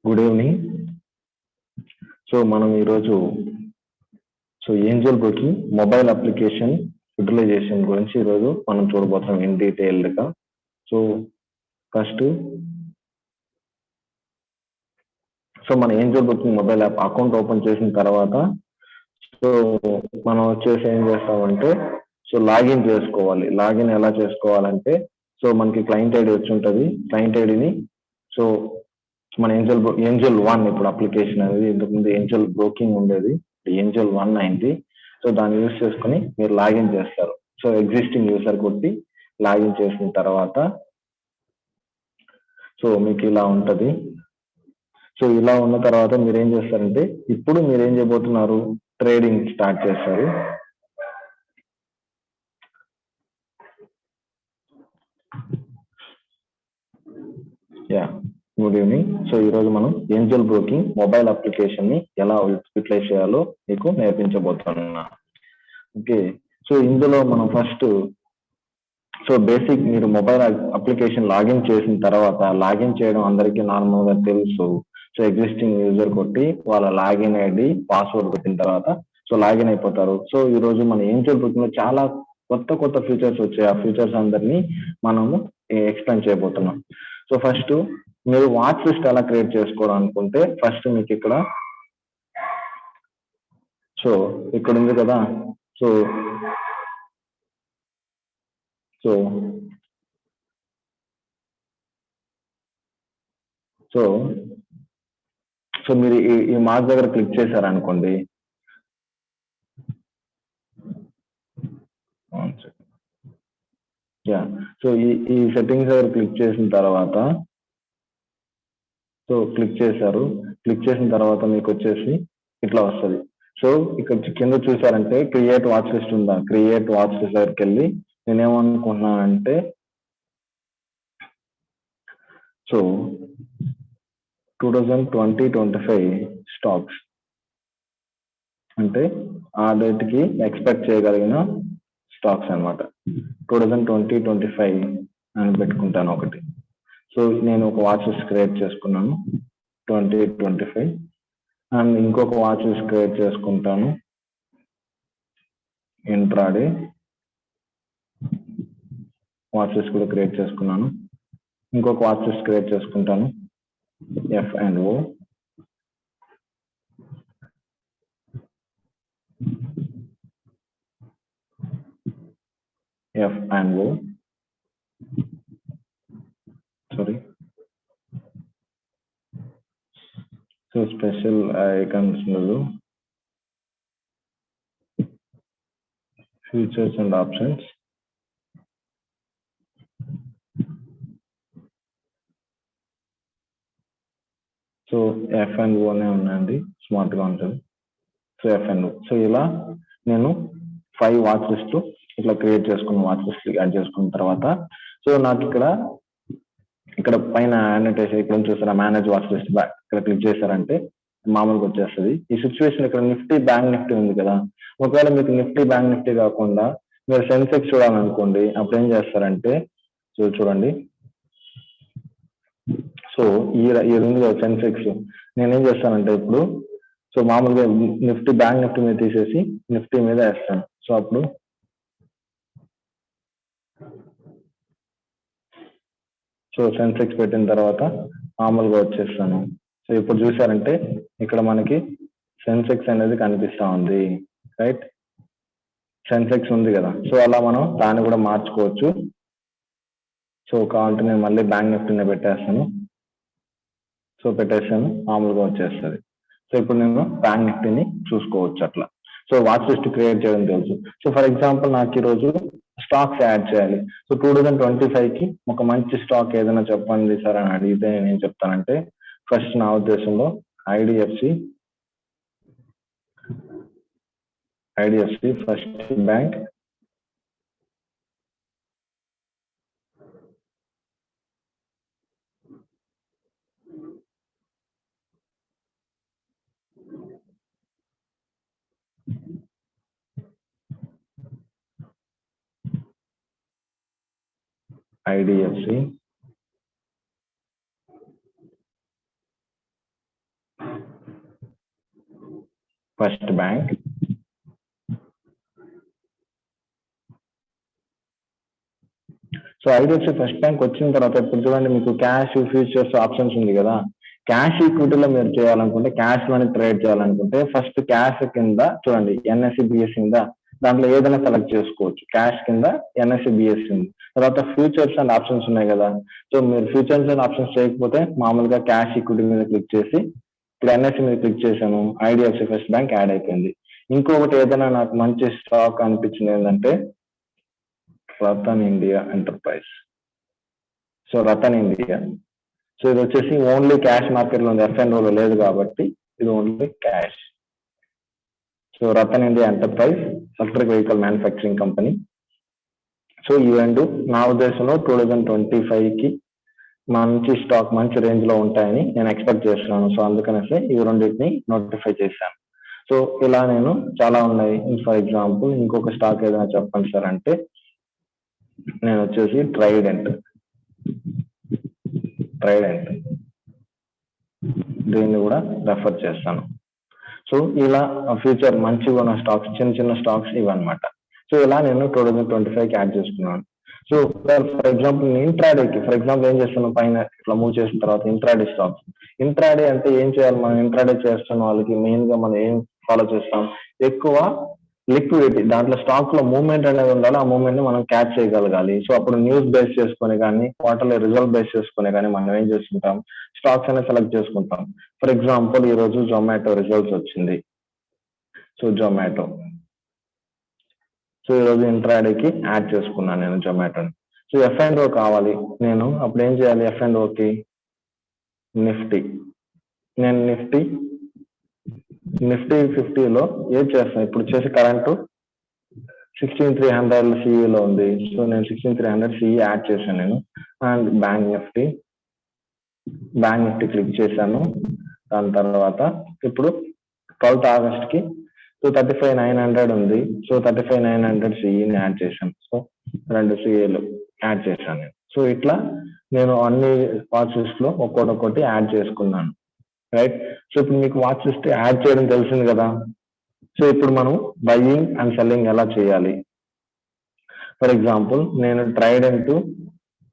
Good evening. So మనం ఈరోజు Angel Broking mobile application utilization గురించి ఈరోజు మనం చూడబోతున్నాం ఇన్ డీటెయిల్డ్గా. సో ఫస్ట్ మన Angel Broking mobile app account open చేసిన తర్వాత సో మనం వచ్చేసి ఏం చేస్తామంటే లాగిన్ చేసుకోవాలి. లాగిన్ ఎలా చేసుకోవాలంటే మనకి క్లయింట్ ఐడి వచ్చి ఉంటుంది. క్లయింట్ ఐడిని మన ఏంజల్ 1 ఇప్పుడు అప్లికేషన్ అనేది, ఇంతకుముందు ఏంజల్ బ్రోకింగ్ ఉండేది, ఏంజల్ 1 అయింది. దాన్ని యూజ్ చేసుకుని మీరు లాగిన్ చేస్తారు. ఎగ్జిస్టింగ్ యూజర్ కొట్టి లాగిన్ చేసిన తర్వాత మీకు ఇలా ఉంటుంది. ఇలా ఉన్న తర్వాత మీరు ఏం చేస్తారంటే ఇప్పుడు మీరు ఏం చేయబోతున్నారు, ట్రేడింగ్ స్టార్ట్ చేస్తారు. Good evening. ఈరోజు మనం ఏంజల్ బ్రోకింగ్ మొబైల్ అప్లికేషన్ ని ఎలా యూటిలైజ్ చేయాలో మీకు నేర్పించబోతున్నా. ఓకే, ఇందులో మనం ఫస్ట్ బేసిక్ మీరు మొబైల్ అప్లికేషన్ లాగిన్ చేసిన తర్వాత, లాగిన్ చేయడం అందరికీ నార్మల్ గా తెలుసు. ఎగ్జిస్టింగ్ యూజర్ కొట్టి వాళ్ళ లాగిన్ ఐడి పాస్వర్డ్ పెట్టిన తర్వాత లాగిన్ అయిపోతారు. ఈ రోజు మన ఏంజల్ బ్రోకింగ్ లో చాలా కొత్త ఫీచర్స్ వచ్చాయి. ఆ ఫీచర్స్ అందరినీ మనము ఎక్స్ప్లెయిన్ చేయబోతున్నాం. ఫస్ట్ మీరు వాచ్ లిస్ట్ ఎలా క్రియేట్ చేసుకోవడం అనుకుంటే, ఫస్ట్ మీకు ఇక్కడ ఇక్కడ ఉంది కదా. మీరు ఈ మార్క్ దగ్గర క్లిక్ చేశారనుకోండి. ఈ సెట్టింగ్స్ దగ్గర క్లిక్ చేసిన తర్వాత క్లిక్ చేశారు. క్లిక్ చేసిన తర్వాత మీకు వచ్చేసి ఇట్లా వస్తుంది. ఇక్కడ కింద చూసారంటే క్రియేట్ వాచ్ లిస్ట్ ఉందా, క్రియేట్ వాచ్ లిస్ట్ దగ్గరికి వెళ్ళి నేనేమనుకుంటున్నానంటే 2020-25 స్టాక్స్ అంటే ఆ డేట్ కి ఎక్స్పెక్ట్ చేయగలిగిన స్టాక్స్ అనమాట. 2020-25 అని పెట్టుకుంటాను ఒకటి. నేను ఒక వాచ్ లిస్ట్ క్రియేట్ చేసుకున్నాను 2025 అండ్ ఇంకొక వాచ్ లిస్ట్ క్రియేట్ చేసుకుంటాను ఇంట్రాడే వాచ్ లిస్ట్ కూడా క్రియేట్ చేసుకున్నాను. ఇంకొక వాచ్ లిస్ట్ క్రియేట్ చేసుకుంటాను F&O. Sorry, special icons features and options. F&O అనే ఉన్నాయండి, స్మార్ట్ గా ఉంటుంది. F&O. ఇలా నేను 5 వాచ్ లిస్ట్ ఇట్లా క్రియేట్ చేసుకున్న వాచ్ లిస్ట్ యాడ్ చేసుకున్న తర్వాత నాకు ఇక్కడ పైన యాడ్ ఇక్కడ చూసారా, మేనేజ్ వాచ్ లిస్ట్ బ్యాక్, ఇక్కడ క్లిక్ చేశారంటే మామూలుగా వచ్చేస్తుంది. ఈ సిచ్యువేషన్ ఇక్కడ నిఫ్టీ బ్యాంక్ నిఫ్టీ ఉంది కదా. ఒకవేళ మీకు నిఫ్టీ బ్యాంక్ నిఫ్టీ కాకుండా మీరు సెన్సెక్స్ చూడాలనుకోండి, అప్పుడు ఏం చేస్తారంటే చూడండి. ఈ ఉంది కదా సెన్సెక్స్, నేనేం చేస్తానంటే ఇప్పుడు మామూలుగా నిఫ్టీ బ్యాంక్ నిఫ్టీ మీద తీసేసి నిఫ్టీ మీద వేస్తాను. అప్పుడు సెన్సెక్స్ పెట్టిన తర్వాత మామూలుగా వచ్చేస్తాను. ఇప్పుడు చూసారంటే ఇక్కడ మనకి సెన్సెక్స్ అనేది కనిపిస్తా ఉంది, రైట్? సెన్సెక్స్ ఉంది కదా. అలా మనం దాన్ని కూడా మార్చుకోవచ్చు. కావాలంటే నేను మళ్ళీ బ్యాంక్ నిఫ్టీనే పెట్టేస్తాను. పెట్టేసాను, మామూలుగా వచ్చేస్తుంది. ఇప్పుడు నేను బ్యాంక్ నిఫ్టీని చూసుకోవచ్చు అట్లా. వాచ్ లిస్ట్ క్రియేట్ చేయడం తెలుసు. ఫర్ ఎగ్జాంపుల్ నాకు ఈరోజు స్టాక్స్ యాడ్ చేయాలి. 2025 కి ఒక మంచి స్టాక్ ఏదైనా చెప్పండి సార్ అని అడిగితే నేను ఏం చెప్తానంటే, ఫస్ట్ నా ఉద్దేశంలో IDFC first bank, IDFC first bank. So IDFC first bank వచ్చిన తర్వాత ఇప్పుడు చూడండి మీకు క్యాష్, ఫ్యూచర్స్ ఆప్షన్స్ ఉంది కదా. క్యాష్ ఈక్విటీలో మీరు చేయాలనుకుంటే, క్యాష్ లోని ట్రేడ్ చేయాలనుకుంటే ఫస్ట్ క్యాష్ కింద చూడండి ఎన్ఎస్సి బిఎస్సి కింద దాంట్లో ఏదైనా సెలెక్ట్ చేసుకోవచ్చు. క్యాష్ కింద ఎన్ఎస్సి బిఎస్సి ఉంది. తర్వాత ఫ్యూచర్స్ అండ్ ఆప్షన్స్ ఉన్నాయి కదా. సో మీరు ఫ్యూచర్స్ అండ్ ఆప్షన్స్ చేయకపోతే మామూలుగా క్యాష్ ఈక్విటీ మీద క్లిక్ చేసి ఇప్పుడు ఎన్ఎస్సి మీద క్లిక్ చేశాను, ఐడిఎఫ్సి ఫస్ట్ బ్యాంక్ యాడ్ అయిపోయింది. ఇంకొకటి ఏదైనా నాకు మంచి స్టాక్ అనిపించింది ఏంటంటే Ratan India enterprise. So Ratan India, so ఇది వచ్చేసి ఓన్లీ క్యాష్ మార్కెట్ లో ఉంది, ఎఫ్ఎన్ఓలో లేదు కాబట్టి ఇది only cash. So Ratan India enterprise electric vehicle manufacturing company. So ఈ రెండు నా ఉద్దేశంలో 2025కి మంచి స్టాక్ మంచి రేంజ్ లో ఉంటాయని నేను ఎక్స్పెక్ట్ చేస్తున్నాను. సో అందుకనేసి ఈ రెండింటిని నోటిఫై చేశాను. సో ఇలా నేను చాలా ఉన్నాయి. ఫర్ ఎగ్జాంపుల్ ఇంకొక స్టాక్ ఏదైనా చెప్పండి సార్ అంటే నేను వచ్చేసి ట్రైడెంట్ దీన్ని కూడా రెఫర్ చేస్తాను. సో ఇలా ఫ్యూచర్ మంచిగా ఉన్న స్టాక్స్, చిన్న చిన్న స్టాక్స్ ఇవన్నమాట. సో ఇలా నేను 2025కి యాడ్ చేసుకున్నాను. సో ఫర్ ఎగ్జాంపుల్ నేను ఇంట్రాడేకి ఫర్ ఎగ్జాంపుల్ ఏం చేస్తాను, పైన ఇట్లా మూవ్ చేసిన తర్వాత ఇంట్రాడే స్టాక్స్. ఇంట్రాడే అంటే ఏం చేయాలి, మనం ఇంట్రాడే చేస్తున్న వాళ్ళకి మెయిన్ గా మనం ఏం ఫాలో చేస్తాం, ఎక్కువ లిక్విడిటీ, దాంట్లో స్టాక్ లో మూవ్మెంట్ అనేది ఉండాలి. ఆ మూవ్మెంట్ ని మనం క్యాచ్ చేయగలగాలి. సో అప్పుడు న్యూస్ బేస్ చేసుకుని కానీ క్వార్టర్లీ రిజల్ట్ బేస్ చేసుకుని కానీ మనం ఏం చేసుకుంటాం, స్టాక్స్ అనేది సెలెక్ట్ చేసుకుంటాం. ఫర్ ఎగ్జాంపుల్ ఈ రోజు జొమాటో రిజల్ట్స్ వచ్చింది. సో జొమాటో, సో ఈరోజు ఇంట్రాడేకి యాడ్ చేసుకున్నాను నేను జొమాటోని. సో ఎఫ్ఎండ్ఓ కావాలి, నేను అప్పుడు ఏం చేయాలి, ఎఫ్ఎండ్ఓకి నిఫ్టీ, నేను నిఫ్టీ 50లో ఏం చేస్తాను, ఇప్పుడు వచ్చేసి కరెంటు 16300 సిఈలో ఉంది. సో నేను 16300 సిఈ యాడ్ చేశాను నేను. అండ్ బ్యాంక్ నిఫ్టీ క్లిక్ చేశాను. దాని తర్వాత ఇప్పుడు 12th ఆగస్ట్కి సో 35,900 ఉంది. సో 35,900 సిఈని యాడ్ చేశాను. సో 2 సిఈలు యాడ్ చేశాను నేను. సో ఇట్లా నేను అన్ని వాచ్ లిస్ట్ లో ఒక్కొక్కటి యాడ్ చేసుకున్నాను. రైట్. సో ఇప్పుడు మీకు వాచ్ లిస్ట్ యాడ్ చేయడం తెలిసింది కదా. సో ఇప్పుడు మనం బయ్యింగ్ అండ్ సెల్లింగ్ ఎలా చేయాలి. ఫర్ ఎగ్జాంపుల్ నేను ట్రైడెంట్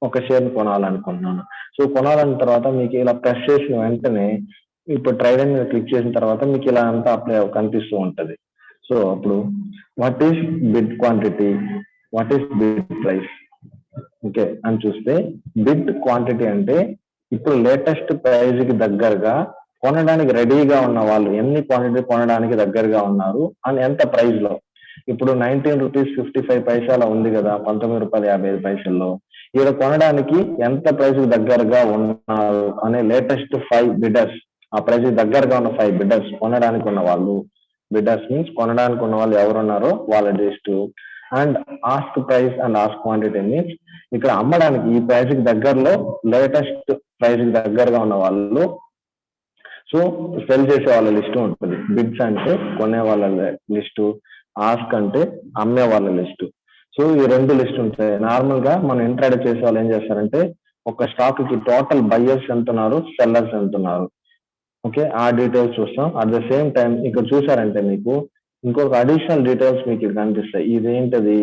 ఒక షేర్ కొనాలనుకుంటున్నాను. సో కొనాలన్న తర్వాత మీకు ఇలా ప్రెస్ చేసిన వెంటనే ఇప్పుడు ట్రైడెంట్ మీద క్లిక్ చేసిన తర్వాత మీకు ఇలా అంతా అప్లై కనిపిస్తూ ఉంటది. సో అప్పుడు what is bid quantity, what is bid price, okay అని చూస్తే బిడ్ క్వాంటిటీ అంటే ఇప్పుడు లేటెస్ట్ ప్రైస్ కి దగ్గరగా కొనడానికి రెడీగా ఉన్న వాళ్ళు ఎన్ని క్వాంటిటీ కొనడానికి దగ్గరగా ఉన్నారు అని ఎంత ప్రైస్ లో. ఇప్పుడు 19 రూపీస్ 55 పైసల ఉంది కదా, 19 రూపాయల 55 పైసల్లో ఇక్కడ కొనడానికి ఎంత ప్రైస్ దగ్గరగా ఉన్నారు అనే లేటెస్ట్ 5 బిడర్స్, ఆ ప్రైస్ దగ్గరగా ఉన్న 5 బిడర్స్ కొనడానికి ఉన్న వాళ్ళు, బిడర్స్ మీన్స్ కొనడానికి ఉన్న వాళ్ళు ఎవరున్నారో వాళ్ళ list. And ask price and ask quantity means ఇక్కడ అమ్మడానికి ఈ ప్రైస్ కి దగ్గరలో లేటెస్ట్ ప్రైస్ కి దగ్గరగా ఉన్న వాళ్ళు. సో సెల్ చేసే వాళ్ళ లిస్ట్ ఉంటుంది. బిడ్స్ అంటే కొనే వాళ్ళ లిస్టు, ఆస్క్ అంటే అమ్మే వాళ్ళ లిస్టు. సో ఈ 2 లిస్ట్ ఉంటాయి. నార్మల్ గా మనం ఇంట్రాడే చేసే వాళ్ళు ఏం చేస్తారంటే ఒక స్టాక్ కి టోటల్ బయ్యర్స్ ఎంత ఉన్నారు, సెల్లర్స్ ఎంత ఉన్నారు, ఓకే ఆ డీటెయిల్స్ చూస్తాం. అట్ ద సేమ్ టైం ఇక్కడ చూసారంటే మీకు ఇంకొక అడిషనల్ డీటెయిల్స్ మీకు ఇక్కడ కనిపిస్తాయి. ఇదేంటది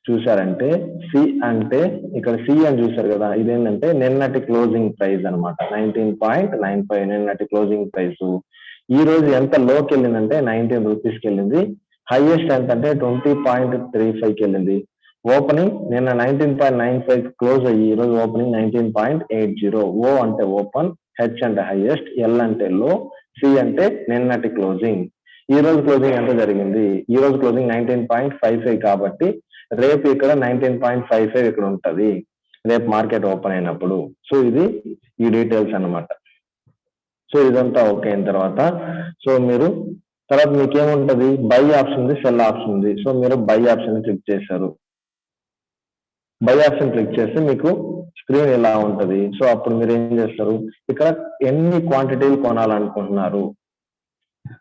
చూసారంటే సి అంటే ఇక్కడ సి అని చూసారు కదా, ఇదేంటంటే నిన్నటి క్లోజింగ్ ప్రైస్ అనమాట. 19.95 నిన్నటి క్లోజింగ్ ప్రైస్. ఈ రోజు ఎంత లోకి వెళ్ళిందంటే 19 రూపీస్కి వెళ్ళింది. హైయెస్ట్ ఎంత అంటే 20.35కి వెళ్ళింది. ఓపెనింగ్ నిన్న 19.95 క్లోజ్ అయ్యి ఈ రోజు ఓపెనింగ్ 19.80. ఓ అంటే ఓపెన్, హెచ్ అంటే హైయెస్ట్, ఎల్ అంటే లో, సి అంటే నిన్నటి క్లోజింగ్. ఈ రోజు క్లోజింగ్ ఎంత జరిగింది, ఈ రోజు క్లోజింగ్ 19.55 కాబట్టి రేపు ఇక్కడ 19.55 ఇక్కడ ఉంటది రేపు మార్కెట్ ఓపెన్ అయినప్పుడు. సో ఇది ఈ డీటెయిల్స్ అన్నమాట. సో ఇదంతా ఓకే అయిన తర్వాత సో మీరు తర్వాత మీకు ఏముంటది, బై ఆప్షన్ ఉంది, సెల్ ఆప్షన్ ఉంది. సో మీరు బై ఆప్షన్ క్లిక్ చేశారు. బై ఆప్షన్ క్లిక్ చేస్తే మీకు స్క్రీన్ ఇలా ఉంటది. సో అప్పుడు మీరు ఏం చేస్తారు, ఇక్కడ ఎన్ని క్వాంటిటీలు కొనాలనుకుంటున్నారు.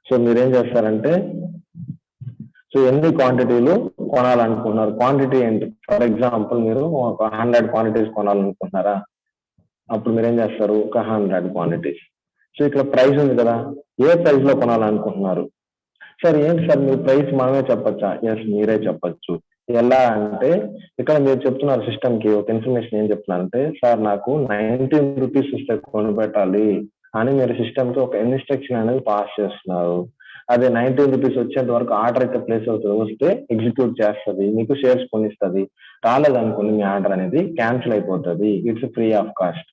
సో మీరేం చేస్తారంటే సో ఎన్ని క్వాంటిటీలు కొనాలనుకుంటున్నారు, క్వాంటిటీ ఏంటి. ఫర్ ఎగ్జాంపుల్ మీరు ఒక 100 క్వాంటిటీస్ కొనాలనుకుంటున్నారా, అప్పుడు మీరేం చేస్తారు ఒక 100 క్వాంటిటీస్. సో ఇక్కడ ప్రైస్ ఉంది కదా, ఏ ప్రైస్ లో కొనాలనుకుంటున్నారు. సార్ ఏంటి సార్ మీరు ప్రైస్ మనమే చెప్పొచ్చా? ఎస్, మీరే చెప్పొచ్చు. ఎలా అంటే ఇక్కడ మీరు చెప్తున్నారు సిస్టమ్ కి ఒక ఇన్ఫర్మేషన్ ఏం చెప్తున్నారంటే, సార్ నాకు 19 రూపీస్ ఇస్తే కొనిపెట్టాలి అని మీరు సిస్టమ్ కి ఒక ఇన్స్ట్రక్షన్ అనేది పాస్ చేస్తున్నారు. అదే 19 రూపీస్ వచ్చేంత వరకు ఆర్డర్ అయితే ప్లేస్ అవుతుంది, వస్తే ఎగ్జిక్యూట్ చేస్తుంది, మీకు షేర్స్ కొనిస్తుంది. రాలేదనుకోండి మీ ఆర్డర్ అనేది క్యాన్సిల్ అయిపోతుంది. It's free of cost.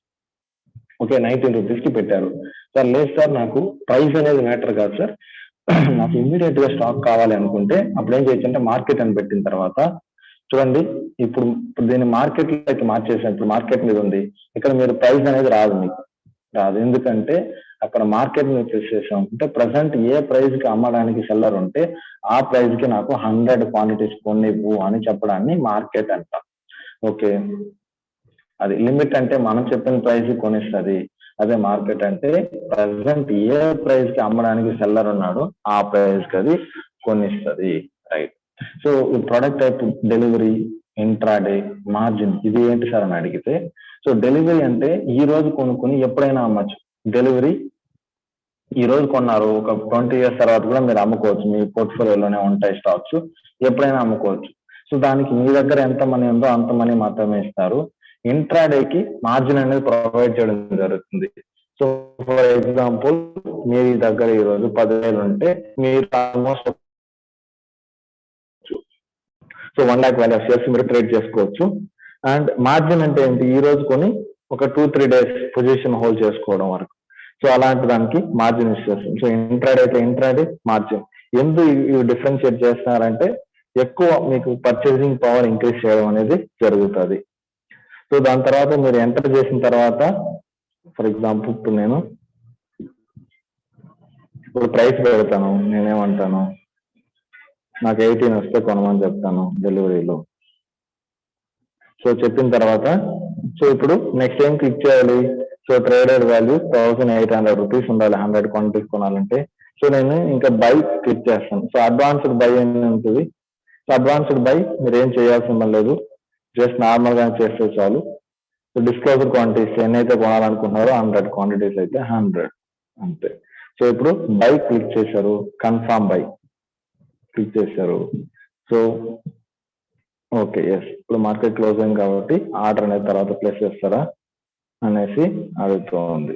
Okay, 19 rupees కి పెట్టారు. సార్ లేదు సార్ నాకు ప్రైస్ అనేది మ్యాటర్ కాదు సార్, నాకు ఇమ్మీడియట్ గా స్టాక్ కావాలి అనుకుంటే అప్పుడు ఏం చేయొచ్చు అంటే మార్కెట్ అని పెట్టిన తర్వాత చూడండి, ఇప్పుడు దీన్ని మార్కెట్ లోకి మార్చేసాం. ఇప్పుడు మార్కెట్ మీద ఉంది, ఇక్కడ మీరు ప్రైస్ అనేది రాదు, మీకు రాదు. ఎందుకంటే అక్కడ మార్కెట్ మీద ప్రెస్ చేసాం అంటే ప్రజెంట్ ఏ ప్రైస్ కి అమ్మడానికి సెల్లర్ ఉంటే ఆ ప్రైస్ కి నాకు 100 క్వాంటిటీస్ కొనివ్వు అని చెప్పడాన్ని మార్కెట్ అంటాం. ఓకే, అది లిమిట్ అంటే మనం చెప్పిన ప్రైస్ కొనిస్తుంది. అదే మార్కెట్ అంటే ప్రజెంట్ ఏ ప్రైస్ కి అమ్మడానికి సెల్లర్ ఉన్నాడో ఆ ప్రైస్ కి అది కొనిస్తుంది. రైట్. సో ఈ product type delivery, intraday, margin ఇది ఏంటి సార్ అని అడిగితే, సో డెలివరీ అంటే ఈ రోజు కొనుక్కొని ఎప్పుడైనా అమ్మచ్చు. డెలివరీ ఈ రోజు కొన్నారు, ఒక 20 years తర్వాత కూడా మీరు అమ్ముకోవచ్చు, మీ పోర్ట్ఫోలియోలోనే ఉంటాయి స్టాక్స్, ఎప్పుడైనా అమ్ముకోవచ్చు. సో దానికి మీ దగ్గర ఎంత మనీ ఉందో అంత మనీ మాత్రమే ఇస్తారు. ఇంట్రాడేకి మార్జిన్ అనేది ప్రొవైడ్ చేయడం జరుగుతుంది. సో ఫర్ ఎగ్జాంపుల్ మీ దగ్గర ఈ రోజు 10,000 ఉంటే మీరు almost so 1 lakh value of shares మీరు ట్రేడ్ చేసుకోవచ్చు. అండ్ మార్జిన్ అంటే ఏంటి, ఈ రోజు కొని ఒక 2-3 days పొజిషన్ హోల్డ్ చేసుకోవడం వరకు. సో అలాంటి దానికి మార్జిన్ ఇచ్చేస్తాం. సో ఇంట్రాడే అయితే ఇంట్రాడే, మార్జిన్ ఎందుకు ఇవి డిఫరెన్షియేట్ చేస్తున్నారంటే ఎక్కువ మీకు పర్చేసింగ్ పవర్ ఇంక్రీజ్ చేయడం అనేది జరుగుతుంది. సో దాని తర్వాత మీరు ఎంటర్ చేసిన తర్వాత ఫర్ ఎగ్జాంపుల్ ఇప్పుడు నేను ప్రైస్ పెడతాను, నేనేమంటాను నాకు 18 వస్తే కొనమని చెప్తాను డెలివరీలో. సో చెప్పిన తర్వాత సో ఇప్పుడు నెక్స్ట్ ఏం క్లిక్ చేయాలి, సో ట్రేడెడ్ వాల్యూ 1800 రూపీస్ ఉండాలి 100 క్వాంటిటీస్ కొనాలంటే. సో నేను ఇంకా బై క్లిక్ చేస్తాను. సో అడ్వాన్స్డ్ బై అని ఉంటుంది. సో అడ్వాన్స్డ్ బై మీరు ఏం చేయాల్సిన లేదు, జస్ట్ నార్మల్ గా చేస్తే చాలు. సో డిస్క్లోజర్ క్వాంటిటీస్ ఎన్నైతే కొనాలనుకుంటున్నారో 100 క్వాంటిటీస్ అయితే 100 అంతే. సో ఇప్పుడు బై క్లిక్ చేశారు, కన్ఫర్మ్ బై క్లిక్ చేశారు. సో ఓకే, ఎస్, ఇప్పుడు మార్కెట్ క్లోజ్ అయింది కాబట్టి ఆర్డర్ అనేది తర్వాత ప్లేస్ చేస్తారా అనేసి అడుగుతూ ఉంది.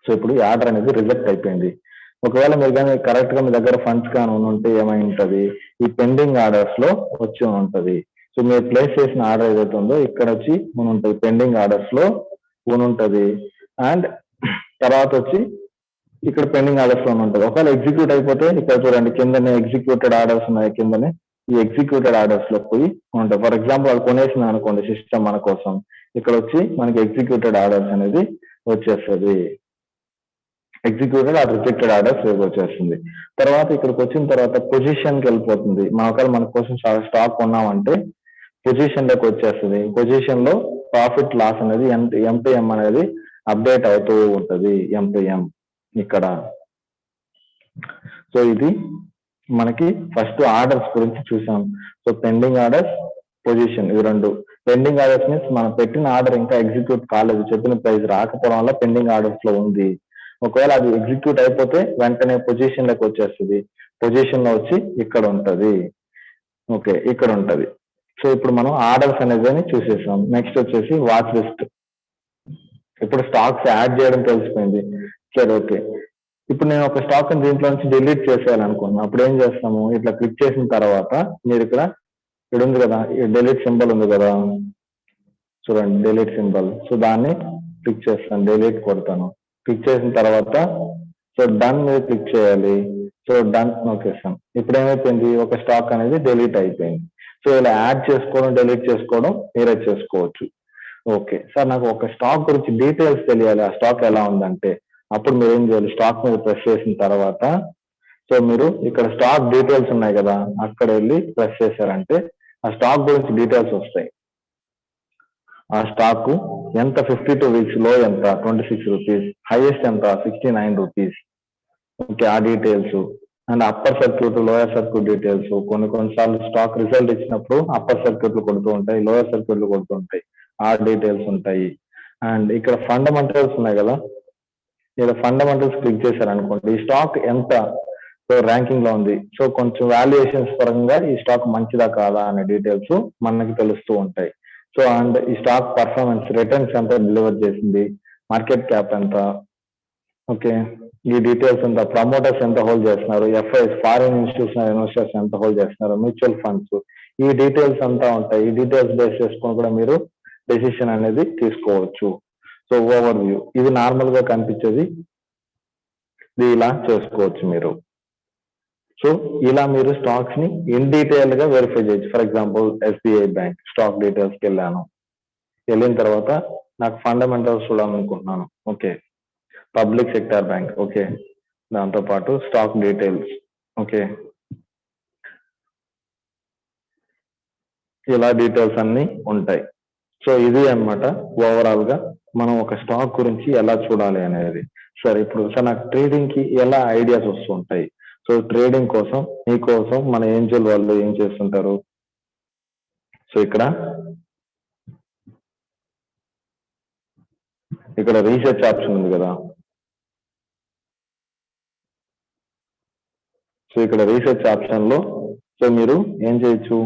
సో ఇప్పుడు ఈ ఆర్డర్ అనేది రిజెక్ట్ అయిపోయింది. ఒకవేళ మీరు కానీ కరెక్ట్ గా మీ దగ్గర ఫండ్స్ కానీ ఉంటే ఏమై ఉంటుంది, ఈ పెండింగ్ ఆర్డర్స్ లో వచ్చి ఉంటుంది. సో మీరు ప్లేస్ చేసిన ఆర్డర్ ఏదైతే ఉందో ఇక్కడ వచ్చి ఉంటుంది, పెండింగ్ ఆర్డర్స్ లో ఉంటుంది. అండ్ తర్వాత వచ్చి ఇక్కడ పెండింగ్ ఆర్డర్స్ లో ఉంటుంది. ఒకవేళ ఎగ్జిక్యూట్ అయిపోతే ఇక్కడ చూడండి కిందనే ఎగ్జిక్యూటెడ్ ఆర్డర్స్ ఉన్నాయి, కిందనే ఈ ఎగ్జిక్యూటెడ్ ఆర్డర్స్ లో పోయి ఉంటాయి. ఫర్ ఎగ్జాంపుల్ అది కొనేసింది అనుకోండి సిస్టమ్ మన కోసం, ఇక్కడ వచ్చి మనకి ఎగ్జిక్యూటెడ్ ఆర్డర్స్ అనేది వచ్చేస్తుంది. ఎగ్జిక్యూటెడ్ ఆర్ రిజెక్టెడ్ ఆర్డర్స్ వచ్చేస్తుంది. తర్వాత ఇక్కడికి వచ్చిన తర్వాత పొజిషన్ కి వెళ్ళిపోతుంది. ఒకవేళ మన కోసం స్టాక్ కొన్నామంటే పొజిషన్ లోకి వచ్చేస్తుంది. పొజిషన్ లో ప్రాఫిట్ లాస్ అనేది ఎంపీఎం అనేది అప్డేట్ అవుతూ ఉంటుంది, ఎంపీఎం ఇక్కడ. సో ఇది మనకి ఫస్ట్ ఆర్డర్స్ గురించి చూసాం. సో పెండింగ్ ఆర్డర్స్, పొజిషన్, ఇవి రెండు. పెండింగ్ ఆర్డర్స్ మీన్స్ మనం పెట్టిన ఆర్డర్ ఇంకా ఎగ్జిక్యూట్ కాలేదు, చెప్పిన ప్రైస్ రాకపోవడం వల్ల పెండింగ్ ఆర్డర్స్ లో ఉంది. ఒకవేళ అది ఎగ్జిక్యూట్ అయిపోతే వెంటనే పొజిషన్ లోకి వచ్చేస్తుంది. పొజిషన్ లో వచ్చి ఇక్కడ ఉంటది. ఓకే, ఇక్కడ ఉంటది. సో ఇప్పుడు మనం ఆర్డర్స్ అనేది చూసేసాం. నెక్స్ట్ వచ్చేసి వాచ్ లిస్ట్. ఇప్పుడు స్టాక్స్ యాడ్ చేయడం తెలిసిపోయింది. సరే, ఓకే, ఇప్పుడు నేను ఒక స్టాక్ దీంట్లో నుంచి డిలీట్ చేసేయాలనుకున్నాను. అప్పుడు ఏం చేస్తాము, ఇట్లా క్లిక్ చేసిన తర్వాత మీరు ఇక్కడ ఉంది కదా, ఈ డిలీట్ సింబల్ ఉంది కదా, చూడండి డిలీట్ సింబల్. సో దాన్ని క్లిక్ చేస్తాను, డిలీట్ కొడతాను. క్లిక్ చేసిన తర్వాత సో డన్ మీద క్లిక్ చేయాలి. సో డన్ నొక్కేస్తాను. ఇప్పుడు ఏమైపోయింది, ఒక స్టాక్ అనేది డిలీట్ అయిపోయింది. సో ఇలా యాడ్ చేసుకోవడం, డిలీట్ చేసుకోవడం మీరే చేసుకోవచ్చు. ఓకే సార్, నాకు ఒక స్టాక్ గురించి డీటెయిల్స్ తెలియాలి, ఆ స్టాక్ ఎలా ఉందంటే అప్పుడు మీరు ఏం చేయాలి, స్టాక్ మీద ప్రెస్ చేసిన తర్వాత సో మీరు ఇక్కడ స్టాక్ డీటెయిల్స్ ఉన్నాయి కదా, అక్కడ వెళ్ళి ప్రెస్ చేశారంటే ఆ స్టాక్ గురించి డీటెయిల్స్ వస్తాయి. ఆ స్టాక్ ఎంత, 52 weeks లో ఎంత, 26 రూపీస్, హైయెస్ట్ ఎంత, 69 రూపీస్. ఓకే, ఆ details. And upper circuit, lower circuit details. కొన్నిసార్లు స్టాక్ రిజల్ట్ ఇచ్చినప్పుడు అప్పర్ సర్క్యూట్లు కొడుతూ ఉంటాయి, లోయర్ సర్క్యూట్లు కొడుతూ ఉంటాయి, ఆ డీటెయిల్స్ ఉంటాయి. అండ్ ఇక్కడ ఫండమెంటల్స్ ఉన్నాయి కదా, ఇలా ఫండమెంటల్స్ క్లిక్ చేశారు అనుకోండి, ఈ స్టాక్ ఎంత ర్యాంకింగ్ లో ఉంది, సో కొంచెం వాల్యుయేషన్స్ పరంగా ఈ స్టాక్ మంచిదా కాదా అనే డీటెయిల్స్ మనకి తెలుస్తూ ఉంటాయి. సో అండ్ ఈ స్టాక్ పర్ఫార్మెన్స్ రిటర్న్స్ ఎంత డెలివర్ చేసింది, మార్కెట్ క్యాప్ ఎంత, ఓకే, ఈ డీటెయిల్స్ అంతా, ప్రమోటర్స్ ఎంత హోల్డ్ చేస్తున్నారు, ఎఫ్ఐఎస్ ఫారిన్ ఇన్స్టిట్యూషనల్ ఇన్వెస్టర్స్ ఎంత హోల్డ్ చేస్తున్నారు, మ్యూచువల్ ఫండ్స్, ఈ డీటెయిల్స్ అంతా ఉంటాయి. ఈ డీటెయిల్స్ బేస్ చేసుకొని కూడా మీరు డెసిషన్ అనేది తీసుకోవచ్చు. సో ఓవర్ వ్యూ ఇది నార్మల్ గా కనిపించేది, ఇది ఇలా చేసుకోవచ్చు మీరు. సో ఇలా మీరు స్టాక్స్ ని ఇన్ డీటెయిల్ గా వెరిఫై చేయొచ్చు. For example SBI bank stock details కి వెళ్ళాను, వెళ్ళిన తర్వాత నాకు ఫండమెంటల్స్ చూడాలనుకుంటున్నాను, okay, public sector bank, okay, దాంతో పాటు స్టాక్ డీటెయిల్స్, ఓకే, ఇలా డీటెయిల్స్ అన్ని ఉంటాయి. సో ఇది అన్నమాట ఓవరాల్ గా మనం ఒక స్టాక్ గురించి ఎలా చూడాలి అనేది. సరే ఇప్పుడు సార్ నాకు ట్రేడింగ్ కి ఎలా ఐడియాస్ వస్తూ ఉంటాయి. సో ట్రేడింగ్ కోసం మీకోసం మన ఏంజల్ వాళ్ళు ఏం చేస్తుంటారు, సో ఇక్కడ రీసెర్చ్ ఆప్షన్ ఉంది కదా, సో ఇక్కడ రీసెర్చ్ ఆప్షన్ లో సో మీరు ఏం చేయొచ్చు,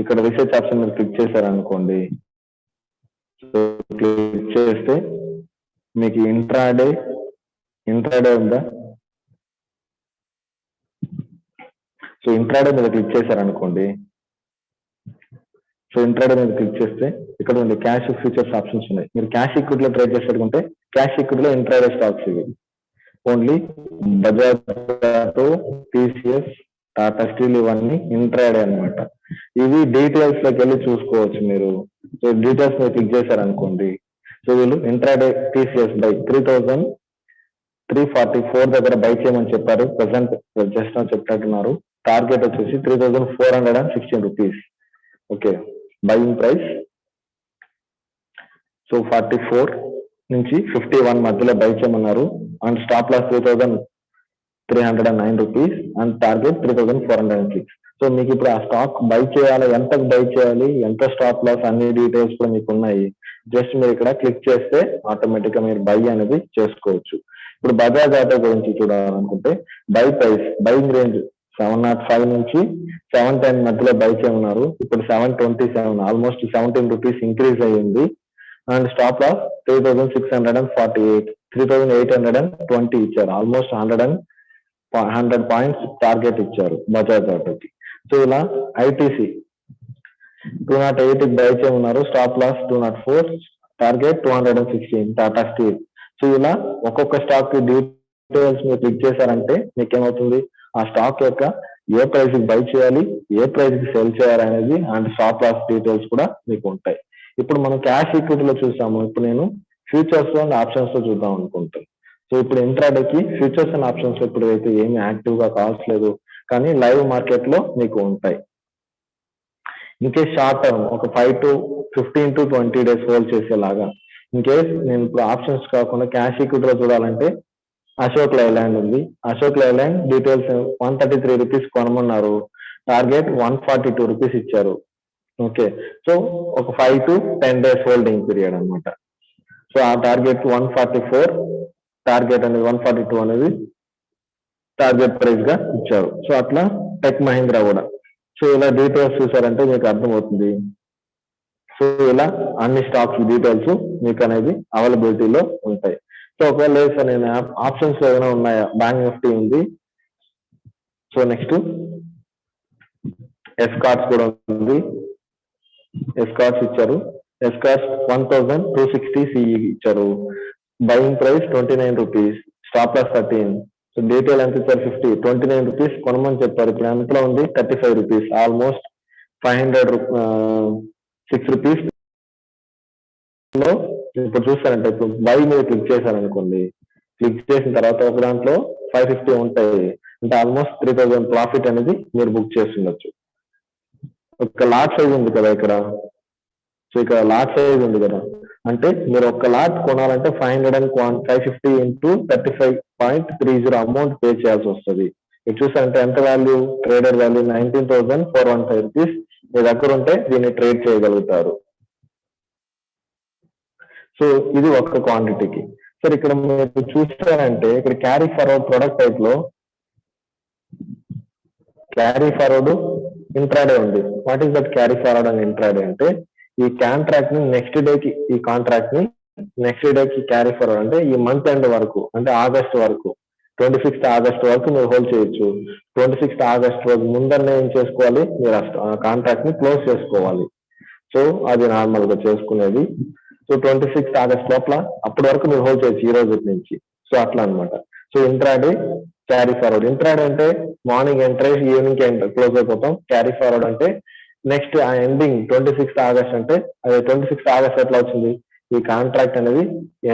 ఇక్కడ రీసెర్చ్ ఆప్షన్ మీరు క్లిక్ చేశారనుకోండి, సో క్లిక్ చేస్తే మీకు ఇంట్రాడే ఉందా, సో ఇంట్రాడే మీద క్లిక్ చేశారనుకోండి, సో ఇంట్రాడే మీద క్లిక్ చేస్తే ఇక్కడ ఉంది క్యాష్ ఫ్యూచర్స్ ఆప్షన్స్ ఉన్నాయి. మీరు క్యాష్ ఈక్విటీలో ట్రేడ్ చేసేటుకుంటే క్యాష్ ఈక్విటీలో ఇంట్రాడే స్టాక్స్ ఇవి only Bajaj auto, TCS, Tata steel ఇవన్నీ ఇంట్రాడే అన్నమాట. ఇవి డీటెయిల్స్ లోకి వెళ్ళి చూసుకోవచ్చు మీరు. సో డీటెయిల్స్ మీద క్లిక్ చేశారనుకోండి, సో వీళ్ళు ఇంట్రాడే టీసీఎస్ బై 3,344 దగ్గర బై చేయమని చెప్పారు. Present just చెప్పినట్టున్నారు. టార్గెట్ వచ్చేసి 3,416 rupees, okay, buying price. So 44 నుంచి 51 మధ్యలో బై చేయమన్నారు. And stop loss 3,309 rupees and target 3,406. So మీకు ఇప్పుడు ఆ స్టాక్ బై చేయాలి, ఎంత బై చేయాలి, ఎంత స్టాప్ లాస్, అన్ని డీటెయిల్స్ కూడా మీకు ఉన్నాయి. జస్ట్ మీరు ఇక్కడ క్లిక్ చేస్తే ఆటోమేటిక్ గా మీరు బై అనేది చేసుకోవచ్చు. ఇప్పుడు బజాజ్ ఆటో గురించి చూడాలనుకుంటే బయింగ్ రేంజ్ 705 నుంచి 710 మధ్యలో బై చేయమన్నారు. ఇప్పుడు 727, ఆల్మోస్ట్ 17 రూపీస్ ఇంక్రీజ్ అయ్యింది. అండ్ స్టాప్ లాస్ 3,648, 3,820 ఇచ్చారు. ఆల్మోస్ట్ 100 పాయింట్స్ టార్గెట్ ఇచ్చారు బజాజ్ ఆటోకి. సో ఇలా ఐటీసీ 208 బై చేయమన్నారు. Stop loss 204, target 216 Tata steel. So ఇలా ఒక్కొక్క స్టాక్ డీటెయిల్స్ మీరు క్లిక్ చేశారంటే మీకు ఏమవుతుంది, ఆ స్టాక్ యొక్క ఏ ప్రైస్ కి బై చేయాలి, ఏ ప్రైస్ కి సెల్ చేయాలి అనేది అండ్ స్టాప్ లాస్ డీటెయిల్స్ కూడా మీకు ఉంటాయి. ఇప్పుడు మనం క్యాష్ ఈక్విటీలో చూసాము, ఇప్పుడు నేను ఫ్యూచర్స్ అండ్ ఆప్షన్స్ లో చూద్దాం అనుకుంటాను. సో ఇప్పుడు ఇంట్రాడేకి ఫ్యూచర్స్ అండ్ ఆప్షన్స్ ఇప్పుడు అయితే ఏమి యాక్టివ్ గా కావట్లేదు, కానీ లైవ్ మార్కెట్ లో మీకు ఉంటాయి. ఇన్కేస్ షార్ట్ టర్మ్ ఒక 15 to 20 days హోల్డ్ చేసేలాగా, ఇన్కేస్ నేను ఇప్పుడు ఆప్షన్స్ కాకుండా క్యాష్ ఈక్విటీలో చూడాలంటే అశోక్ లైలాండ్ ఉంది. అశోక్ లైలాండ్ డీటెయిల్స్ 133 రూపీస్ కొనమన్నారు. టార్గెట్ 142 రూపీస్ ఇచ్చారు, ఓకే. సో ఒక 5 to 10 days హోల్డింగ్ పీరియడ్ అనమాట. సో ఆ టార్గెట్ 144, టార్గెట్ అనేది 142 అనేది టార్గెట్ ప్రైస్ గా ఇచ్చారు. సో అట్లా టెక్ మహీంద్రా కూడా. సో ఇలా డీటెయిల్స్ చూసారంటే మీకు అర్థమవుతుంది. సో ఇలా అన్ని స్టాక్స్ డీటెయిల్స్ మీకు అనేది అవైలబిలిటీలో ఉంటాయి. సో ఒకవేళ లేదు సార్ నేను ఆప్షన్స్ ఏమైనా ఉన్నాయా, బ్యాంక్ నిఫ్టీ ఉంది, సో నెక్స్ట్ ఎస్కార్ట్స్ కూడా ఉంది. ఎస్కార్ట్స్ ఇచ్చారు, ఎస్కార్ట్స్ 1,260 సిఈ ఇచ్చారు. Buying price 29 rupees, stop loss 13. So detail ఎంత ఇచ్చారు, 50, 29 రూపీస్ కొనమని చెప్పారు. ఇప్పుడు ఎంతలో ఉంది, 35 రూపీస్, ఆల్మోస్ట్ 506 రూపీస్ లో. ఇప్పుడు చూస్తారంటే ఇప్పుడు బై మీద క్లిక్ చేశారనుకోండి, క్లిక్ చేసిన తర్వాత ఒక దాంట్లో 550 ఉంటాయి, అంటే ఆల్మోస్ట్ 3,000 ప్రాఫిట్ అనేది మీరు బుక్ చేస్తుండొచ్చు. ఒక లాట్ సైజ్ ఉంది కదా ఇక్కడ, సో ఇక్కడ లాట్ సైజ్ ఉంది కదా, అంటే మీరు ఒక్క లాట్ కొనాలంటే 550 into 35.30 అమౌంట్ పే చేయాల్సి వస్తుంది. ఇది చూసారంటే ఎంత వాల్యూ, ట్రేడర్ వాల్యూ 19,415 రూపీస్ మీ దగ్గర ఉంటే దీన్ని ట్రేడ్ చేయగలుగుతారు. సో ఇది ఒక్క క్వాంటిటీకి. సార్ ఇక్కడ మీరు చూసారంటే ఇక్కడ క్యారీ ఫార్వర్డ్ ప్రొడక్ట్ టైప్ లో క్యారీ ఫార్వర్డ్ ఇంట్రాడే ఉంది. What is that carry forward and intraday అంటే ఈ కాంట్రాక్ట్ ని నెక్స్ట్ డేకి ఈ కాంట్రాక్ట్ ని నెక్స్ట్ డేకి క్యారీ ఫార్వర్డ్ అంటే ఈ మంత్ ఎండ్ వరకు అంటే ఆగస్ట్ వరకు 26th ఆగస్ట్ వరకు మీరు హోల్డ్ చేయొచ్చు. 26th ఆగస్ట్ వరకు ముందరనే ఏం చేసుకోవాలి మీరు ఆ కాంట్రాక్ట్ ని క్లోజ్ చేసుకోవాలి. సో అది నార్మల్ గా చేసుకునేది. సో 26th ఆగస్ట్ లోపల అప్పటి వరకు మీరు హోల్డ్ చేయొచ్చు ఈ రోజు నుంచి. సో అట్లా అనమాట. So intraday carry forward. Intraday అంటే morning enter evening enter close అయిపోతాం. క్యారీ ఫార్వర్డ్ అంటే నెక్స్ట్ ఆ ఎండింగ్ 26th ఆగస్ట్ అంటే అది 26th ఆగస్ట్ ఎట్లా వచ్చింది ఈ కాంట్రాక్ట్ అనేది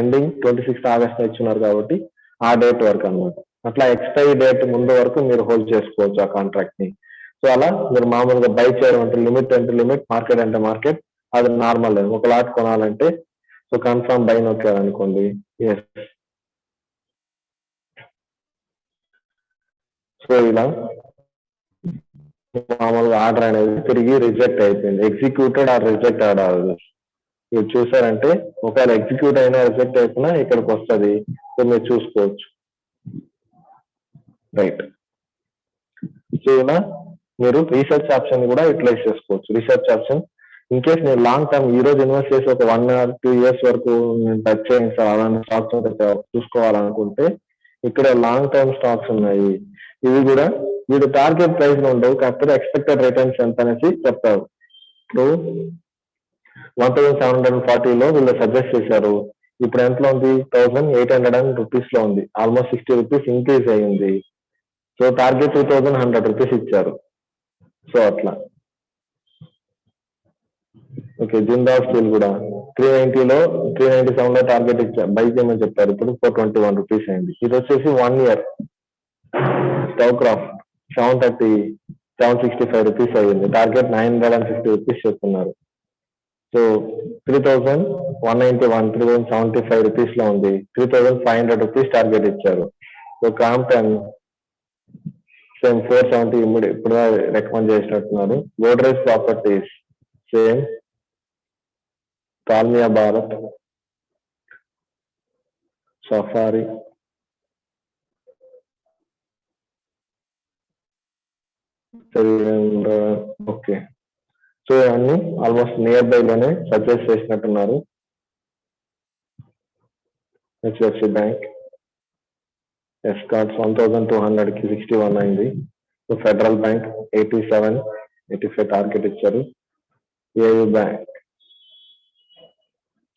ఎండింగ్ 26th ఆగస్ట్ ఇచ్చున్నారు కాబట్టి ఆ డేట్ వరకు అనమాట. అట్లా ఎక్స్పైరీ డేట్ ముందు వరకు మీరు హోల్డ్ చేసుకోవచ్చు ఆ కాంట్రాక్ట్ ని. సో అలా మీరు మామూలుగా బై చేయడం అంటే లిమిట్ అంటే లిమిట్, మార్కెట్ అంటే మార్కెట్, అది నార్మల్. ఒక లాట్ కొనాలంటే సో కన్ఫర్మ్ బై నొక్కారనుకోండి, ఎస్. సో ఇలా మామూలుగా ఆర్డర్ అనేది తిరిగి రిజెక్ట్ అయిపోయింది. Executed or reject order. మీరు చూసారంటే ఒకవేళ ఎగ్జిక్యూట్ అయినా రిజెక్ట్ అయిపోయినా ఇక్కడికి వస్తుంది. సో మీరు చూసుకోవచ్చు. రైట్. సో ఇలా మీరు రీసెర్చ్ ఆప్షన్ కూడా యూటిలైజ్ చేసుకోవచ్చు. రీసెర్చ్ ఆప్షన్ ఇన్ కేస్ నేను లాంగ్ టర్మ్ ఈ రోజు ఇన్వెస్ట్ చేసి ఒక 1 or 2 years వరకు నేను టచ్ చేయండి సార్ అలాంటి స్టాక్స్ చూసుకోవాలనుకుంటే ఇక్కడ లాంగ్ టర్మ్ స్టాక్స్ ఉన్నాయి. ఇవి కూడా వీడు టార్గెట్ ప్రైస్ లో ఉండవు, కాకపోతే ఎక్స్పెక్టెడ్ రిటర్న్స్ ఎంత అనేసి చెప్తారు. ఇప్పుడు 1740లో వీళ్ళు సజెస్ట్ చేశారు. ఇప్పుడు ఎంతలో ఉంది 1800 రూపీస్ లో ఉంది. ఆల్మోస్ట్ 60 రూపీస్ ఇంక్రీజ్ అయ్యింది. సో టార్గెట్ 2100 రూపీస్ ఇచ్చారు. సో అట్లా. ఓకే. జిందాల్ స్టీల్ కూడా 390లో 397లో టార్గెట్ ఇచ్చారు, బై చేయమని చెప్పారు. ఇప్పుడు 421 రూపీస్ అయింది. ఇది వచ్చేసి 1 year స్టాక్ క్రాఫ్ట్ 765 రూపీస్ అయ్యింది. టార్గెట్ 950 రూపీస్ చెప్తున్నారు. సో 3191 3075 రూపీస్ లో ఉంది. 3500 రూపీస్ టార్గెట్ ఇచ్చారు. సో కాంప్టన్ సేమ్ 470 ఇప్పుడు రికమెండ్ చేసినట్టున్నారు. Godrej properties same. కాల్మియా Bharat, safari, okay. So అన్ని ఆల్మోస్ట్ నియర్ బై లోనే సజెస్ట్ చేసినట్టున్నారు. హెచ్డిఎఫ్సి బ్యాంక్ ఎస్కార్ట్స్ 1200 కి 61 అయింది. సో ఫెడరల్ బ్యాంక్ 87 85 టార్గెట్ ఇచ్చారు. AU bank.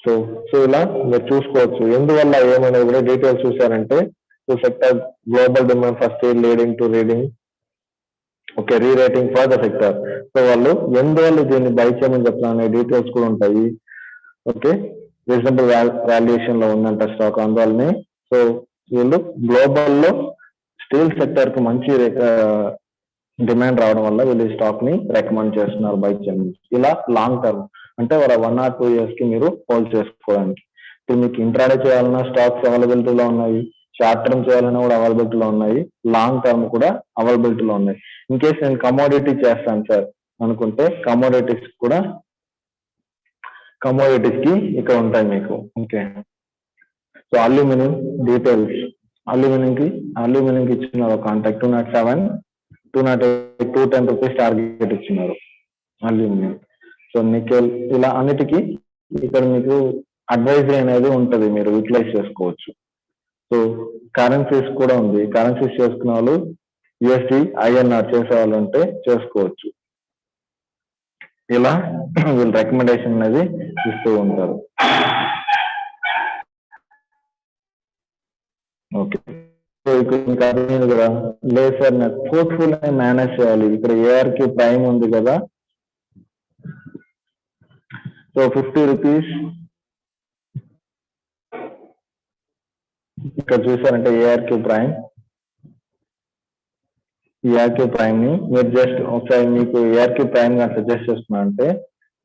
సో ఇలా మీరు చూసుకోవచ్చు. ఎందువల్ల ఏమనేది కూడా డీటెయిల్స్ చూసారంటే so sector global demand for steel leading to reading okay rerating for the sector. So వాళ్ళు ఎందువల్ల దీన్ని బై చేయమని చెప్తున్నా అనే డీటెయిల్స్ కూడా ఉంటాయి. ఓకే. రీజనబుల్ వాల్యుయేషన్ లో ఉందంట స్టాక్, అందువల్లనే. సో వీళ్ళు గ్లోబల్ లో స్టీల్ సెక్టర్ కు మంచి డిమాండ్ రావడం వల్ల వీళ్ళు ఈ స్టాక్ ని రికమెండ్ చేస్తున్నారు బై చేయమని. ఇలా లాంగ్ టర్మ్ అంటే 1 or 2 years కి మీరు హోల్డ్ చేసుకోవడానికి. ఇప్పుడు మీకు ఇంట్రాడే చేయాలన్నా స్టాక్స్ అవైలబిలిటీలో ఉన్నాయి, షార్ట్ టర్మ్ చేయాలన్నా కూడా అవైలబిలిటీలో ఉన్నాయి, లాంగ్ టర్మ్ కూడా అవైలబిలిటీలో ఉన్నాయి. ఇన్ కేస్ నేను కమోడిటీ చేస్తాను సార్ అనుకుంటే కమోడిటీస్ కి ఇక్కడ ఉంటాయి మీకు. Okay. So aluminium details. Aluminium కి ఇచ్చినారు కాంటాక్ట్ 207 208 210 రూపీస్ టార్గెట్ ఇచ్చినారు అల్యూమినియం. సో నికెల్ ఇలా అన్నిటికీ ఇక్కడ మీకు అడ్వైజరీ అనేది ఉంటుంది, మీరు యూటిలైజ్ చేసుకోవచ్చు. సో కరెన్సీస్ కూడా ఉంది. కరెన్సీస్ చేసుకునే వాళ్ళు యుఎస్డి ఐఎన్ఆర్ చేసే వాళ్ళు ఉంటే చేసుకోవచ్చు. ఇలా వీళ్ళు రికమెండేషన్ అనేది ఇస్తూ ఉంటారు. ఓకే. సో ఇక్కడ మీకు అర్థమైంది కదా. లేదు సార్ నాకు పోర్ట్ఫోలియో మేనేజ్ చేయాలి. ఇక్కడ ఏఆర్కి ప్రైమ్ ఉంది కదా. సో 50 రూపీస్ ఇక్కడ చూసారంటే ఏఆర్క్యూ ప్రైమ్ ని మీరు జస్ట్ ఒకసారి మీకు ఏఆర్క్యూ ప్రైమ్ గా సజెస్ట్ చేస్తున్నా అంటే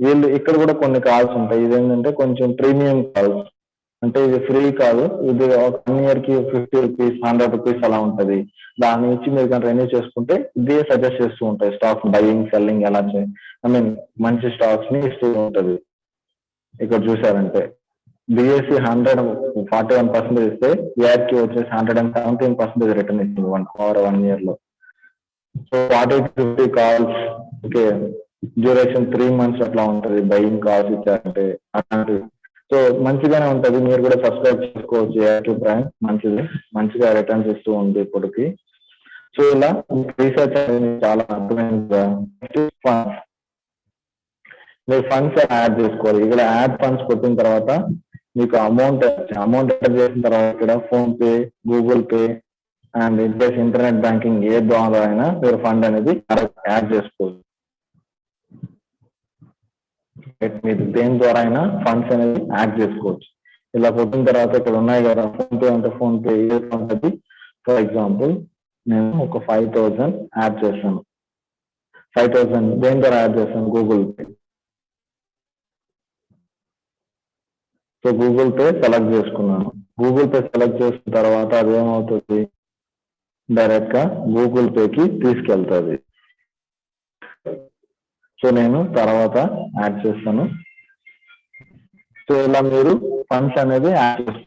వీళ్ళు ఇక్కడ కూడా కొన్ని కాల్స్ ఉంటాయి. ఇదేంటంటే కొంచెం ప్రీమియం కాల్స్, అంటే ఇది ఫ్రీ కాదు. ఇది ఒక 1 year కి 50 రూపీస్ 100 రూపీస్ అలా ఉంటది. దాని నుంచి మీరు కనుక రెన్యూ చేసుకుంటే ఇదే సజెస్ట్ చేస్తూ ఉంటాయి. స్టాక్ బయింగ్ సెల్లింగ్ ఎలా మంచి స్టాక్స్ ని ఇస్తూ ఉంటది. ఇక్కడ చూసారంటే బిఎస్సి 141% ఇస్తే ఏఆర్కి వచ్చేసి 117% రిటర్న్ ఇస్తుంది ఓవర్ 1 year లో. So 40-50 calls, okay, duration 3 months అట్లా ఉంటుంది. బయింగ్ కాల్స్ ఇచ్చారంటే అలాంటివి. సో మంచిగానే ఉంటుంది, మీరు కూడా సబ్స్క్రైబ్ చేసుకోవచ్చు. ఏఆర్కి ప్రైమ్ మంచిది, మంచిగా రిటర్న్స్ ఇస్తూ ఉంది ఇప్పటికి. సో ఇలా రీసెర్చ్ అనేది చాలా అర్థమైందిగా. ఫండ్స్, మీరు ఫండ్స్ యాడ్ చేసుకోవాలి. ఇక్కడ యాడ్ ఫండ్స్ కొట్టిన తర్వాత మీకు అమౌంట్ ఎంటర్ చేసిన తర్వాత ఇక్కడ PhonePe, Google Pay and internet banking ఏ ద్వారా అయినా మీరు ఫండ్ అనేది యాడ్ చేసుకోవచ్చు. మీరు దేని ద్వారా అయినా ఫండ్స్ అనేది యాడ్ చేసుకోవచ్చు. ఇలా కొట్టిన తర్వాత ఇక్కడ ఉన్నాయి కదా, ఫోన్ పే అంటే ఫోన్ పే ఏ ఉంటుంది. ఫర్ ఎగ్జాంపుల్ నేను ఒక 5,000 యాడ్ చేస్తాను. 5,000 దేని ద్వారా యాడ్ చేస్తాను? Google pay. So Google pay select చేసుకున్నాను. గూగుల్ పే సెలెక్ట్ చేసిన తర్వాత అది ఏమవుతుంది, డైరెక్ట్ గా గూగుల్ పేకి తీసుకెళ్తుంది. సో నేను తర్వాత యాడ్ చేస్తాను. సో ఇలా మీరు ఫండ్స్ అనేది యాడ్ చేసుకోవచ్చు.